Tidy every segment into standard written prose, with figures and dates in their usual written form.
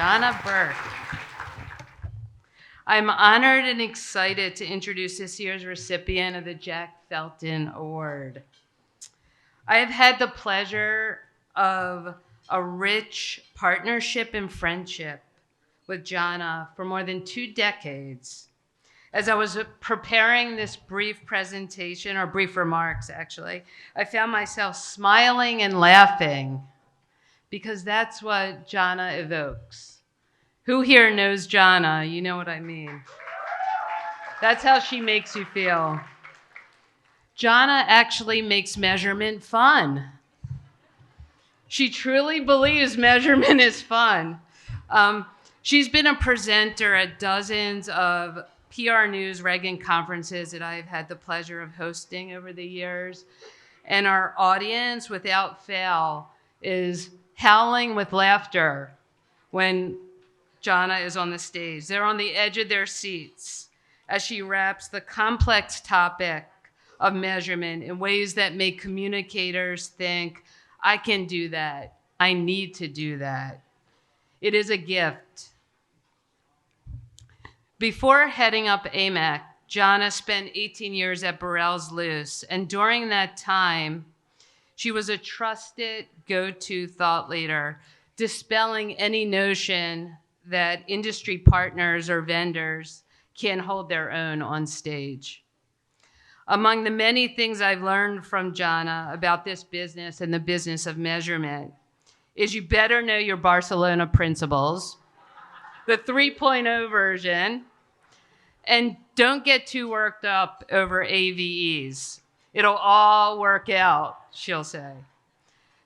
Johna Burke. I'm honored and excited to introduce this year's recipient of the Jack Felton Award. I have had the pleasure of a rich partnership and friendship with Johna for more than 2 decades. As I was preparing this brief presentation, or brief remarks actually, I found myself smiling and laughing because that's what Johna evokes. Who here knows Johna? You know what I mean. That's how she makes you feel. Johna actually makes measurement fun. She truly believes measurement is fun. She's been a presenter at dozens of PR News Reagan conferences that I've had the pleasure of hosting over the years. And our audience, without fail, is howling with laughter when Johna is on the stage. They're on the edge of their seats as she wraps the complex topic of measurement in ways that make communicators think, I can do that. I need to do that. It is a gift. Before heading up AMEC, Johna spent 18 years at Burrell's Luce, and during that time, she was a trusted go-to thought leader, dispelling any notion that industry partners or vendors can't hold their own on stage. Among the many things I've learned from Johna about this business and the business of measurement is you better know your Barcelona principles, the 3.0 version, and don't get too worked up over AVEs. It'll all work out, she'll say.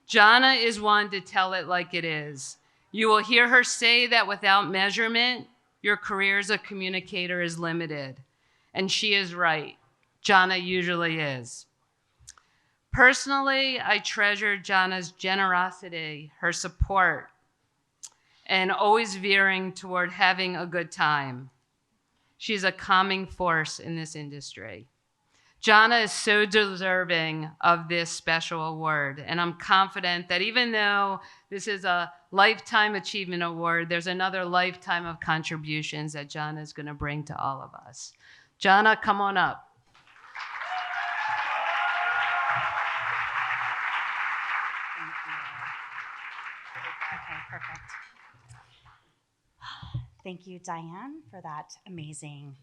Johna is one to tell it like it is. You will hear her say that without measurement, your career as a communicator is limited. And she is right. Johna usually is. Personally, I treasure Johna's generosity, her support, and always veering toward having a good time. She's a calming force in this industry. Johna is so deserving of this special award, and I'm confident that even though this is a Lifetime Achievement Award, there's another lifetime of contributions that Johna is going to bring to all of us. Johna, come on up. Okay, perfect. Thank you, Diane, for that amazing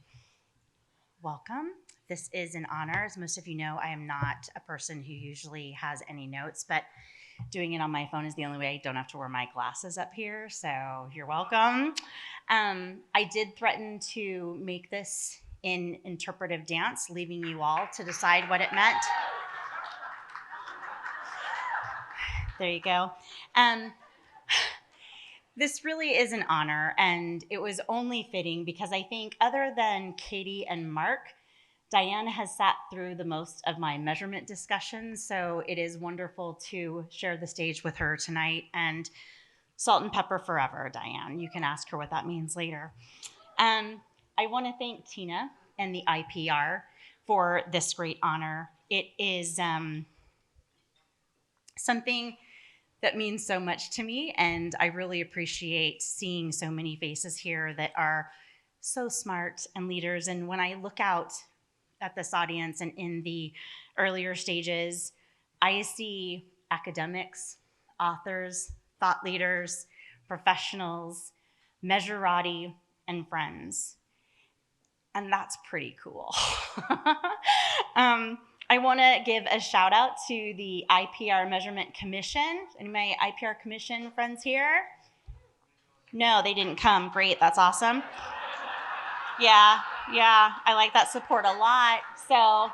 welcome. This is an honor. As most of you know, I am not a person who usually has any notes, but doing it on my phone is the only way I don't have to wear my glasses up here, so you're welcome. I did threaten to make this in interpretive dance, leaving you all to decide what it meant. There you go. This really is an honor, and it was only fitting because I think other than Katie and Mark, Diane has sat through the most of my measurement discussions, so it is wonderful to share the stage with her tonight. And salt and pepper forever, Diane. You can ask her what that means later. I want to thank Tina and the IPR for this great honor. It is something that means so much to me, and I really appreciate seeing so many faces here that are so smart and leaders. And when I look out at this audience and in the earlier stages, I see academics, authors, thought leaders, professionals, measurati, and friends. And that's pretty cool. I want to give a shout out to the IPR Measurement Commission. Any of my IPR Commission friends here? No, they didn't come. Great, that's awesome. Yeah, I like that support a lot. So, all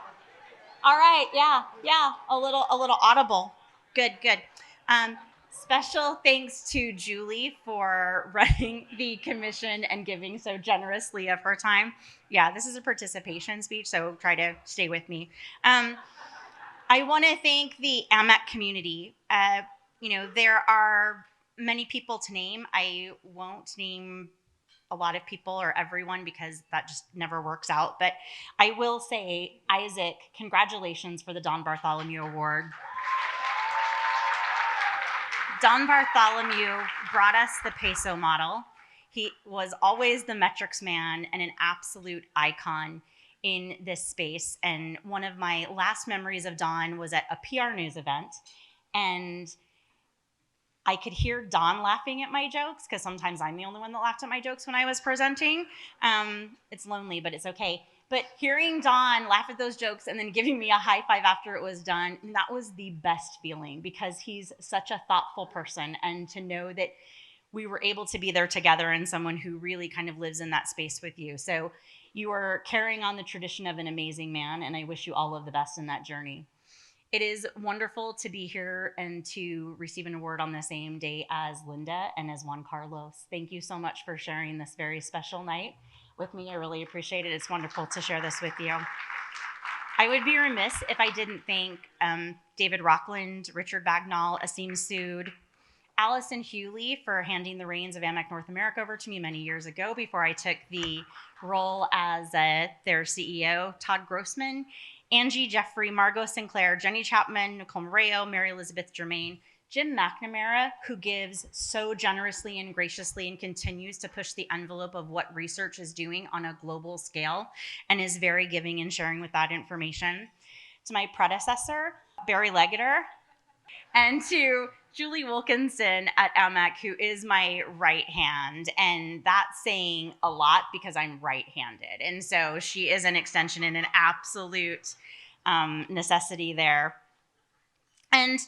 right, yeah, a little audible. Good. Special thanks to Julie for running the commission and giving so generously of her time. Yeah, this is a participation speech, so try to stay with me. I want to thank the AMEC community. There are many people to name. I won't name a lot of people or everyone because that just never works out. But I will say, Isaac, congratulations for the Don Bartholomew Award. Don Bartholomew brought us the peso model. He was always the metrics man and an absolute icon in this space. And one of my last memories of Don was at a PR news event, and I could hear Don laughing at my jokes because sometimes I'm the only one that laughed at my jokes when I was presenting. It's lonely, but it's okay. But hearing Don laugh at those jokes and then giving me a high five after it was done, that was the best feeling because he's such a thoughtful person. And to know that we were able to be there together and someone who really kind of lives in that space with you. So you are carrying on the tradition of an amazing man, and I wish you all of the best in that journey. It is wonderful to be here and to receive an award on the same day as Linda and as Juan Carlos. Thank you so much for sharing this very special night with me. I really appreciate it. It's wonderful to share this with you. I would be remiss if I didn't thank David Rockland, Richard Bagnall, Asim Sood, Allison Hewley for handing the reins of AMAC North America over to me many years ago before I took the role as their CEO, Todd Grossman, Angie Jeffrey, Margot Sinclair, Jenny Chapman, Nicole Moreo, Mary Elizabeth Germain, Jim McNamara, who gives so generously and graciously and continues to push the envelope of what research is doing on a global scale and is very giving and sharing with that information. To my predecessor, Barry Legater, and to Julie Wilkinson at AMAC, who is my right hand. And that's saying a lot because I'm right-handed. And so she is an extension and an absolute necessity there. And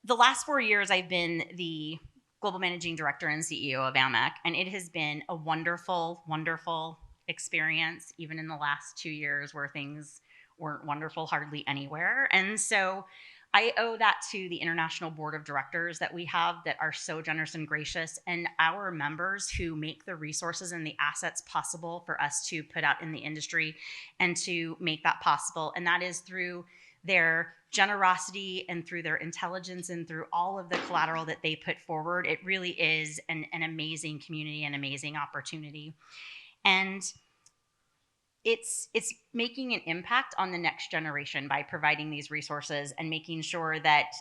the last 4 years, I've been the global managing director and CEO of AMAC, and it has been a wonderful, wonderful experience, even in the last 2 years where things weren't wonderful hardly anywhere. And so I owe that to the international board of directors that we have that are so generous and gracious, and our members who make the resources and the assets possible for us to put out in the industry and to make that possible. And that is through their generosity and through their intelligence and through all of the collateral that they put forward. It really is an amazing community, an amazing opportunity. And it's making an impact on the next generation by providing these resources and making sure that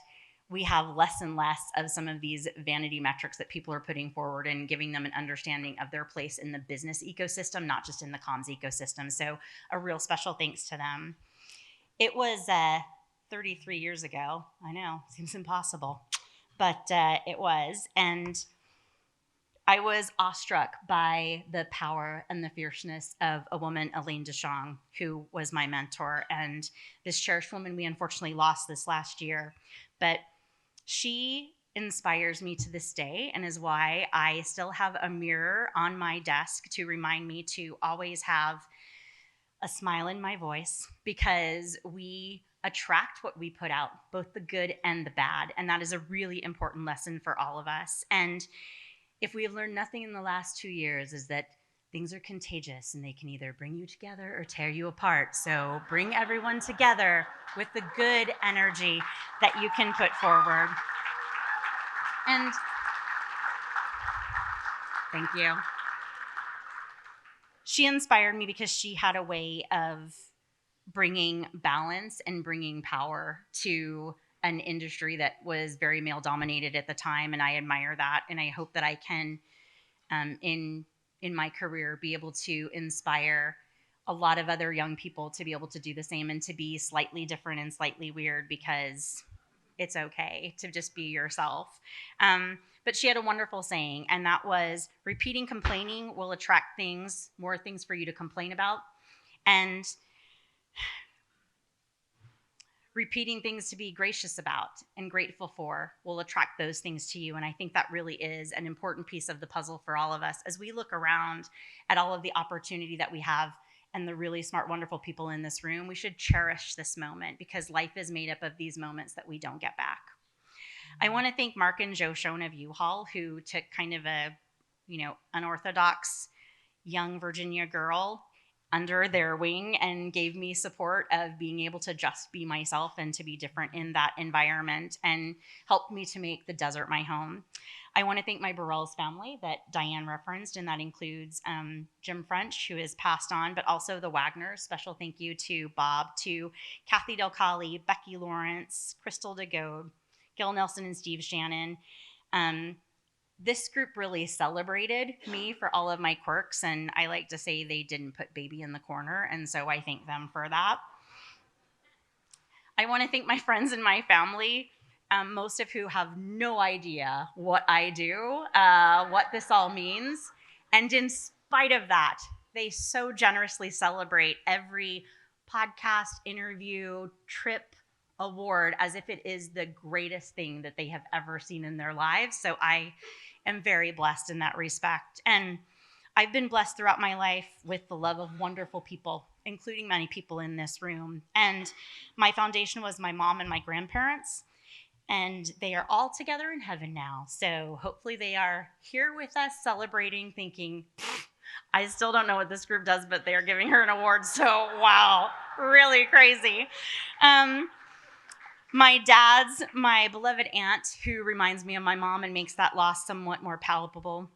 we have less and less of some of these vanity metrics that people are putting forward and giving them an understanding of their place in the business ecosystem, not just in the comms ecosystem. So a real special thanks to them. It was 33 years ago. I know, seems impossible, but it was. And I was awestruck by the power and the fierceness of a woman, Elaine Deschamps, who was my mentor. And this cherished woman we unfortunately lost this last year. But she inspires me to this day and is why I still have a mirror on my desk to remind me to always have a smile in my voice, because we attract what we put out, both the good and the bad. And that is a really important lesson for all of us. And if we have learned nothing in the last 2 years, is that things are contagious and they can either bring you together or tear you apart. So bring everyone together with the good energy that you can put forward. And thank you. She inspired me because she had a way of bringing balance and bringing power to an industry that was very male dominated at the time. And I admire that. And I hope that I can, in my career, be able to inspire a lot of other young people to be able to do the same and to be slightly different and slightly weird, because it's okay to just be yourself. But she had a wonderful saying, and that was, repeating complaining will attract more things for you to complain about. And repeating things to be gracious about and grateful for will attract those things to you. And I think that really is an important piece of the puzzle for all of us as we look around at all of the opportunity that we have and the really smart, wonderful people in this room. We should cherish this moment, because life is made up of these moments that we don't get back. I want to thank Mark and Joe Schoen of U-Haul, who took kind of a, unorthodox young Virginia girl under their wing and gave me support of being able to just be myself and to be different in that environment, and helped me to make the desert my home. I want to thank my Burrells family that Diane referenced, and that includes Jim French, who is passed on, but also the Wagners. Special thank you to Bob, to Kathy Del Calle, Becky Lawrence, Crystal DeGode, Gil Nelson and Steve Shannon, this group really celebrated me for all of my quirks, and I like to say they didn't put baby in the corner, and so I thank them for that. I want to thank my friends and my family, most of who have no idea what I do, what this all means. And in spite of that, they so generously celebrate every podcast, interview, trip, award as if it is the greatest thing that they have ever seen in their lives. So I am very blessed in that respect. And I've been blessed throughout my life with the love of wonderful people, including many people in this room. And my foundation was my mom and my grandparents, and they are all together in heaven now. So hopefully they are here with us celebrating, thinking, I still don't know what this group does, but they're giving her an award. So wow, really crazy. My dad's my beloved aunt, who reminds me of my mom and makes that loss somewhat more palpable.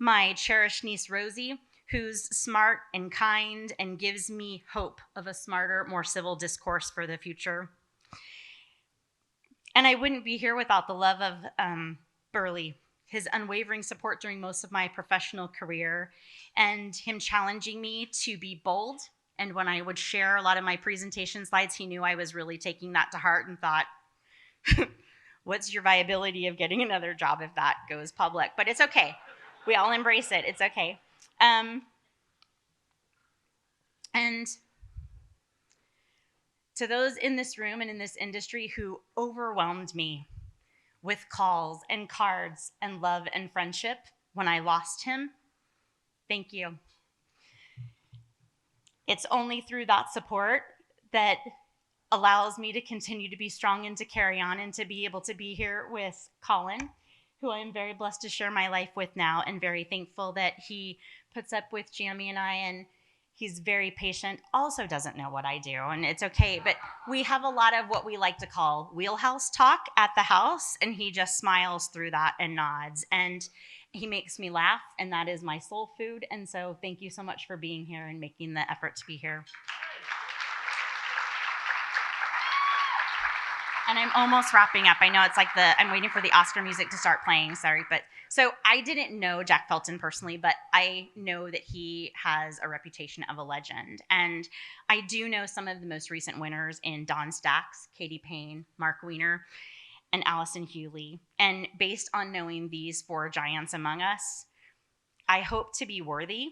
My cherished niece, Rosie, who's smart and kind and gives me hope of a smarter, more civil discourse for the future. And I wouldn't be here without the love of Burley, his unwavering support during most of my professional career, and him challenging me to be bold. And when I would share a lot of my presentation slides, he knew I was really taking that to heart and thought, what's your viability of getting another job if that goes public? But it's okay. We all embrace it. It's okay. And to those in this room and in this industry who overwhelmed me with calls and cards and love and friendship when I lost him, thank you. It's only through that support that allows me to continue to be strong and to carry on and to be able to be here with Colin, who I am very blessed to share my life with now, and very thankful that he puts up with Jamie and I, and he's very patient, also doesn't know what I do, and it's okay, but we have a lot of what we like to call wheelhouse talk at the house, and he just smiles through that and nods, and he makes me laugh, and that is my soul food, and so thank you so much for being here and making the effort to be here. And I'm almost wrapping up. I know it's like I'm waiting for the Oscar music to start playing, sorry. But so I didn't know Jack Felton personally, but I know that he has a reputation of a legend. And I do know some of the most recent winners in Don Stacks, Katie Payne, Mark Weiner, and Allison Hewley. And based on knowing these four giants among us, I hope to be worthy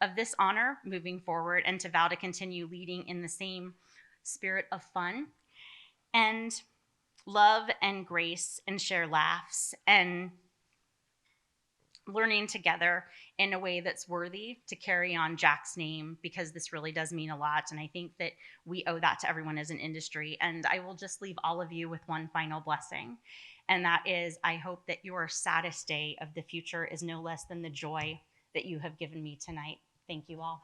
of this honor moving forward and to vow to continue leading in the same spirit of fun and love and grace and share laughs and learning together in a way that's worthy to carry on Jack's name, because this really does mean a lot. And I think that we owe that to everyone as an industry. And I will just leave all of you with one final blessing. And that is, I hope that your saddest day of the future is no less than the joy that you have given me tonight. Thank you all.